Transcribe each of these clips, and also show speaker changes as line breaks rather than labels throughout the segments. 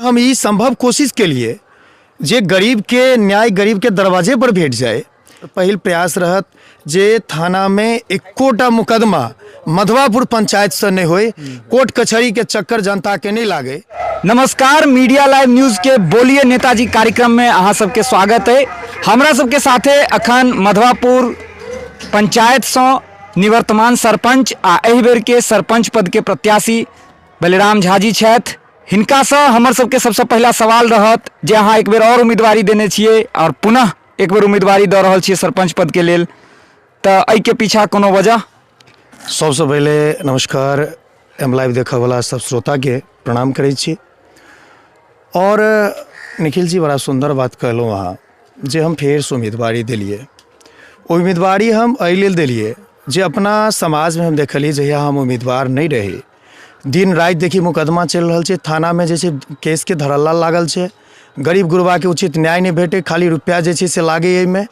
हम ई संभव कोशिश के लिए जे गरीब के न्याय गरीब के दरवाजे पर भेट जाए। पहिल प्रयास रहत जे थाना में एकोटा मुकदमा मधवापुर पंचायत से नहीं होए, कोर्ट कचहरी के चक्कर जनता के नहीं लागे।
नमस्कार, मीडिया लाइव न्यूज के बोलिए नेताजी कार्यक्रम में अहाँ सबके स्वागत है। हमरा सबके साथे अखन मधवापुर पंचायत से निवर्तमान सरपंच आ एहि बेर के सरपंच पद के प्रत्याशी बलिराम झा जी छथि। हिनका से हमर सबके सबसे पहला सवाल रहत जे अहाँ एक बेर और उम्मीदवारी देने छिए और पुनः एक बेर उम्मीदवारी दे रहल छिए सरपंच पद के लेल, तऽ एहि के पीछा कोनो वजह?
सबसे पहले नमस्कार, एम लाइव देखा वाला सब श्रोता के प्रणाम करै छी। और निखिल जी बड़ा सुंदर बात कहलहुँ अहाँ जे हम फेर से उम्मीदवारी दिलिए। उम्मीदवारी हम एहि लेल दिलिए जे अपना समाज में हम देखलिए जहिया हम उम्मीदवार नहीं रही, दिन रात देखी मुकदमा चल रहा है, थाना में जैसे केस के धड़ल्ला लागल है, गरीब गुरबा के उचित न्याय नहीं भेटे, खाली रुपया जैसे से लागे एहिमे,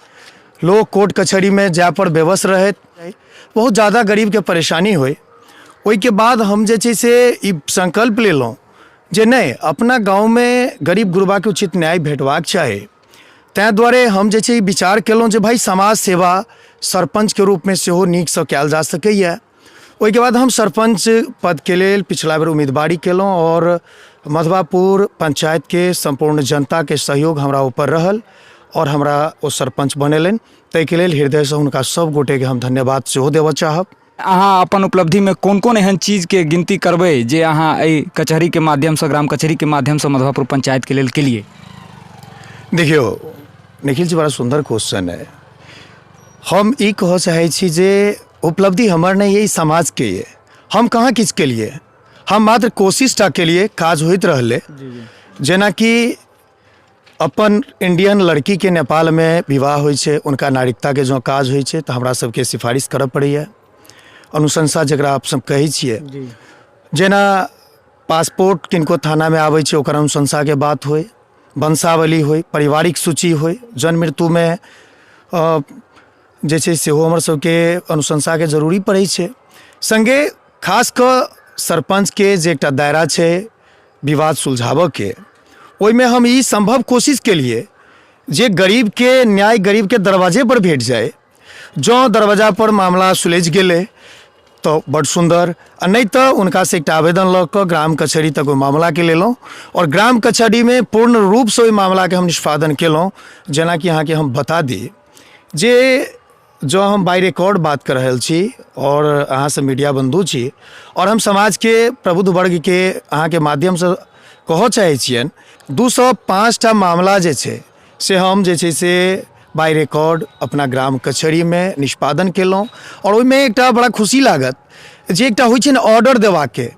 लोग कोर्ट कचहरी में जाए पर बेबस रहे, बहुत ज़्यादा गरीब के परेशानी हुई। ओई के बाद हम जैसे से ई संकल्प ले लो जे नहीं अपना गाँव में गरीब गुरबा के उचित न्याय भेटवाक चाहे। तैं दुआरे हम जैसे विचार केलहुँ जे भाई समाज सेवा सरपंच के रूप में सेहो नीक से कयल जा सकैए। ओई के बाद हम सरपंच पद के लेल पिछला बेर उम्मीदवारी केलहुँ और मधवापुर पंचायत के संपूर्ण जनता के सहयोग हमरा ऊपर रहल और हमरा वो सरपंच बनेलन। ताहि के लेल हृदय से हुनका सब गोटे के हम धन्यवाद सेहो देबऽ चाहब।
अहाँ अपन उपलब्धि में कौन कौन एहन चीज के गिनती करबै जे अहाँ एहि कचहरी के माध्यम से, ग्राम कचहरी के माध्यम से मधवापुर पंचायत के लेल केलिए?
देखियो निखिल जी, बड़ा सुंदर क्वेश्चन है। हम ई कह चाहे छी जे उपलब्धि हमर नहीं है, समाज के ये। हम कहाँ किस के लिए, हम मात्र कोशिश टा के लिए काज होइत रहले। जेना कि अपन इंडियन लड़की के नेपाल में विवाह होइ छै, उनका नागरिकता के जो काज होइ छै तऽ हमरा सबके सिफारिश करऽ पड़ैए, अनुशंसा जकरा आप सब कहै छियै। जेना पासपोर्ट किनको थाना में आबै छै ओकर अनुशंसा के बात होय, वंशावली होय, पारिवारिक सूची होय, जन्म मृत्यु में जे छै सेहो हमर सबके अनुशंसा के जरूरी पड़ै छै। संगे खास कऽ सरपंच के जे एकटा दायरा छै विवाद सुलझाबऽ के, ओहिमे हम ई संभव कोशिश के लिए जे गरीब के न्याय गरीब के दरवाजे पर भेट जाए। जो दरवाजा पर मामला सुलझ गेले तो बड़ सुंदर, आ नहीं तो उनका से एक आवेदन लऽ कऽ ग्राम कचहरी तक ओहि मामला के लेलहुँ और ग्राम कचहरी में पूर्ण रूप से ओहि मामला के हम निष्पादन केलहुँ। जेना कि अहाँ के हम बता दी जे जो हम बाय रिकॉर्ड बात कर रहल छी और अहाँ से मीडिया बंधु छी और हम समाज के प्रबुद्ध वर्ग के अहाँ के माध्यम से कहऽ चाहे छियन, 205टा मामला जे छै से हम जे छै से बाय रिकॉर्ड अपना ग्राम कचहरी में निष्पादन केलहुँ। और ओहिमे एकटा बड़ा खुशी लागत जे एकटा होइ छै ने ऑर्डर देबाके,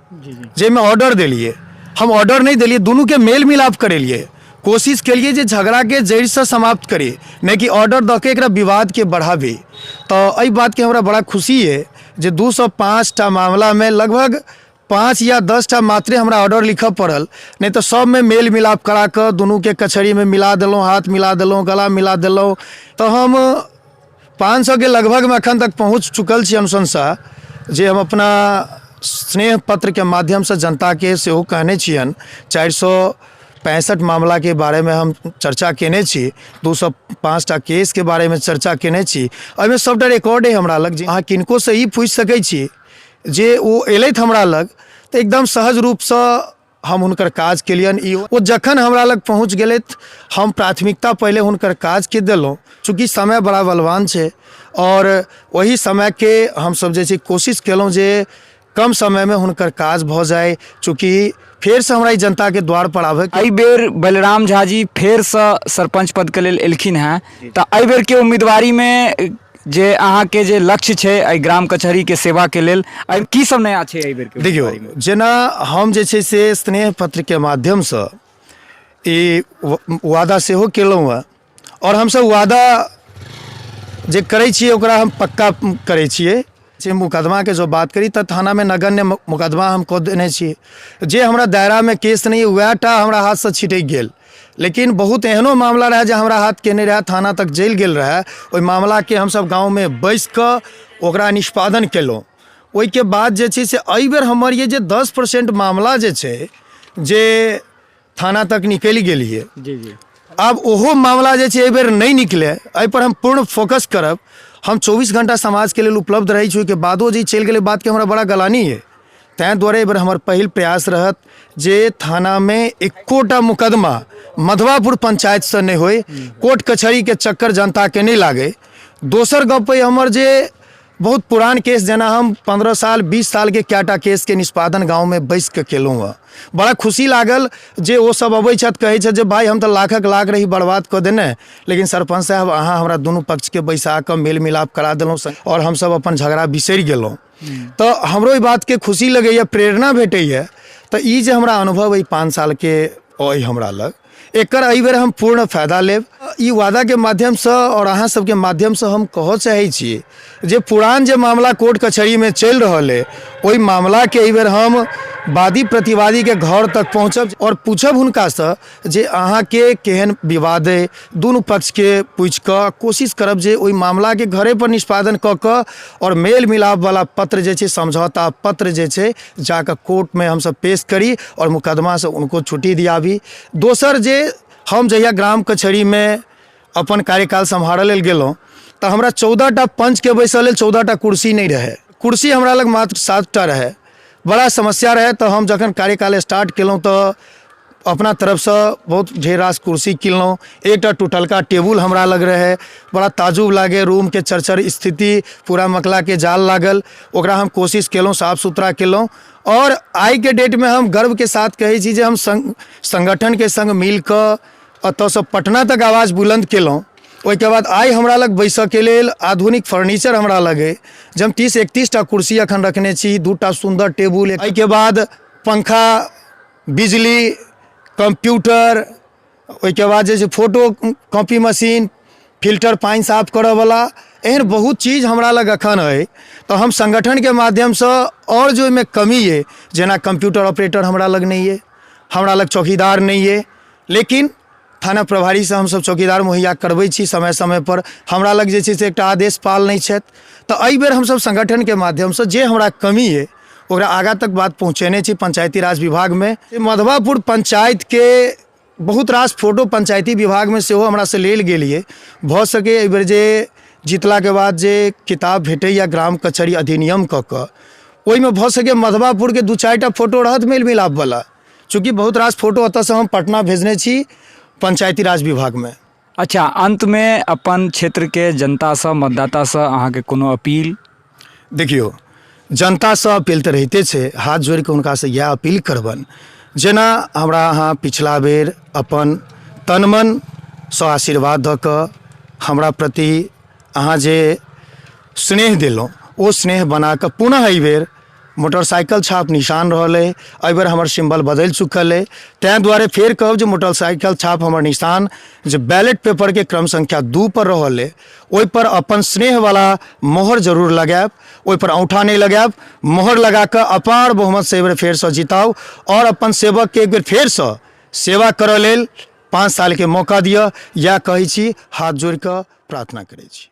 जाहिमे ऑर्डर देलिए, हम ऑर्डर नहीं देलिए, दुनू के मेल मिलाप करेलिए, कोशिश केलिए जे झगड़ा के जड़ से समाप्त करी, नहीं कि ऑर्डर दऽ के एकरा विवाद के बढ़ाबी। तो एहि बात के हमरा बड़ा खुशी है जे 205टा मामला में लगभग 5 या 10टा मात्रे हमरा ऑर्डर लिखऽ पड़ल, नहीं तो सब में मेल मिलाप करा कर दुनू के कचहरी में मिला देलहुँ, हाथ मिला देलहुँ, गला मिला देलहुँ। तो हम 500 के लगभग में अखन तक पहुँच चुकल छी अनुशंसा, जे हम अपना स्नेह पत्र के माध्यम से जनता के सेहो कहने छियन। 465 मामला के बारे में हम चर्चा केने छी, 205टा केस के बारे में चर्चा केने छी, ओहिमे सबटा रिकॉर्ड है हमरा लग। अहाँ किनको से ई पूछ सकै छी जे ओ एलथि हमरा लग तो एकदम सहज रूप से हम हुनकर काज केलियन। ई ओ जखन हमरा लग पहुँच गेलथि, हम प्राथमिकता पहले हुनकर काज के देलहुँ, चूँकि समय बड़ा बलवान छै और वही समय के हम सब जे छै कोशिश केलहुँ जे कम समय में हुनकर काज भऽ जाए। चूँकि फेर से हमरा जनता के द्वार पर आबे,
एहि बेर बलिराम झा जी फेर से सरपंच पद के लेल एलखिन हैं, तऽ एहि बेर के उम्मीदवारी में जे अहाँ के जे लक्ष्य छै एहि ग्राम कचहरी के सेवा के लेल, की सब नया छै एहि बेर के?
देखियो, जेना हम जे छै से स्नेह पत्र के माध्यम से ई वादा सेहो केलहुँ हैं और हम सब वादा जे करै छियै ओकरा हम पक्का करै छियै। जे मुकदमा के जो बात करी तऽ थाना में नगण्य मुकदमा हम कऽ देने छियै, जे हमरा दायरा में केस नहीं वएह टा हमरा हाथ से छिटक गेल। लेकिन बहुत एहनो मामला रहे जो हमरा हाथ के नहीं रहे, थाना तक जल गेल रहे, ओहि मामला के हम सब गाँव में बैस कऽ ओकरा निष्पादन केलहुँ। ओहि के बाद जे छै से एहि बेर हमर ये जे 10% मामला जे छै जे थाना तक निकलि गेलिए।
जी जी।
अब ओहो मामला जे छै एहि बेर नहीं निकले, एहि पर हम पूर्ण फोकस करब। हम 24 घंटा समाज के लेल उपलब्ध रही छी, के बादो जे चलि गेलै बात के हमरा बड़ा गलानी है। तैं दुआरे एहि बेर हमर पहिल प्रयास रहत जे थाना में एकोटा मुकदमा मधवापुर पंचायत से नहीं होय, कोर्ट कचहरी के चक्कर जनता के नहीं लागे। दोसर गप है हमर जे बहुत पुरान केस, जेना हम 15 साल 20 साल के कएटा केस के निष्पादन गाँव में बैस के केलहुँ हँ। बड़ा खुशी लागल जे ओ सब अबै छथि, कहै छथि जे भाई हम तो लाखक लाख रही बर्बाद कऽ देने, लेकिन सरपंच साहब अहाँ हमरा दुनू पक्ष के बैसा कऽ मेल मिलाप करा देलहुँ और हम सब अपन झगड़ा बिसरि गेलहुँ। तो हमरो ई बात के खुशी लगैए, प्रेरणा भेटैए। तो ई जे हमरा अनुभव अइ 5 साल के अइ हमरा लग, एकर एहि बेर हम पूर्ण फायदा लेब। ई वादा के माध्यम से और अहाँ सबके माध्यम से हम कहऽ चाहै छी जे पुरान जे मामला कोर्ट कचहरी में चलि रहल है, ओहि मामला के एहि बेर हम वादी प्रतिवादी के घर तक पहुँचब और पूछब हुनका से जे अहाँ के केहन विवाद है, दुनू पक्ष के पूछि कऽ कोशिश करब जे ओहि मामला के घरे पर निष्पादन कऽ कऽ और मेल मिलाप वाला पत्र जे छै, समझौता पत्र जे छै, जाकर कोर्ट में हम सब पेश करी और मुकदमा से उनको छुट्टी दियाबी। दोसर जे हम जहिया ग्राम कचहरी में अपन कार्यकाल सम्हारऽ लेल गेलहुँ तो हमरा 14टा पंच के बैसल लेल 14टा कुर्सी नहीं रहे। कुर्सी हमरा लग मात्र 7टा रहे। बड़ा समस्या रहे। तो हम जखन कार्यकाल स्टार्ट केलहुँ तो अपना तरफ से बहुत ढेर रास कुर्सी किनलहुँ। एकटा टूटलका टेबुल हमरा लग रहे, बड़ा ताजुब लागे। रूम के चरचर स्थिति, पूरा मकला के जाल लागल, ओकरा हम कोशिश केलहुँ, साफ सुथरा केलहुँ। और आइ के डेट में हम गर्व के साथ कहै छी जे हम संगठन के संग मिल कऽ अतऽ से पटना तक आवाज बुलंद केलहुँ। ओहिके बाद आइ हमरा लग बैसऽ के लेल आधुनिक फर्नीचर हमरा लगे, जे हम 30-31टा कुर्सी अखन रखने छी, 2टा सुंदर टेबुल, एहिके बाद पंखा, बिजली, कंप्यूटर, ओहिके बाद जे छै फोटो कॉपी मशीन, फिल्टर पानी साफ करऽ वाला, एहन बहुत चीज हमरा लग अखन है। तो हम संगठन के माध्यम से और जो में कमी है, जेना कंप्यूटर ऑपरेटर हमरा लग नहीं है, हमरा लग चौकीदार नहीं है, लेकिन थाना प्रभारी से हम सब चौकीदार मुहैया करबै छी समय समय पर। हमरा लग जे छै से एकटा आदेश पाल नहीं छथि। तो एहि बेर हम सब संगठन के माध्यम से जे हमरा कमी है ओकरा आगा तक बात पहुँचेने छी पंचायती राज विभाग में। मधवापुर पंचायत के बहुत रास फोटो पंचायती विभाग में सेहो हमरा से लेल गेलिए। भऽ सके एहि बेर जे जीतला के बाद जे किताब भेटैया ग्राम कचहरी अधिनियम कऽ कऽ, ओहिमे भऽ सके मधवापुर के 2-4टा फोटो रहत मेल मिलाप वाला, चूँकि बहुत रास फोटो अतऽ से हम पटना भेजने छी पंचायती राज विभाग में।
अच्छा, अंत में अपन क्षेत्र के जनता से, मतदाता से अहाँ के कोनो अपील?
देखियो, जनता से अपील तो रहते छे, हाथ जोड़ के उनका से यह अपील करबन जेना हमरा अहाँ पिछला बेर अपन तन मन से आशीर्वाद दऽ कऽ हमरा प्रति अहाँ जे स्नेह दिलहुँ, ओ स्नेह बना कऽ पुनः एहि बेर मोटरसाइकिल छाप निशान रहल है। एहि बेर हमर सिंबल बदलि चुकल है। तैं दुआरे फेर कहब जे मोटरसाइकिल छाप हमर निशान जे बैलेट पेपर के क्रम संख्या 2 पर रहल है, ओहि पर अपन स्नेह वाला मोहर जरूर लगायब, ओहि पर औंठा नहीं लगायब। मोहर लगा कऽ अपार बहुमत से एहि बेर फेर से जिताउ और अपन सेवक के एक बेर फेर से सेवा करऽ लेल 5 साल के मौका दिअ, या कहै छी, हाथ जोड़ कऽ प्रार्थना करै छी।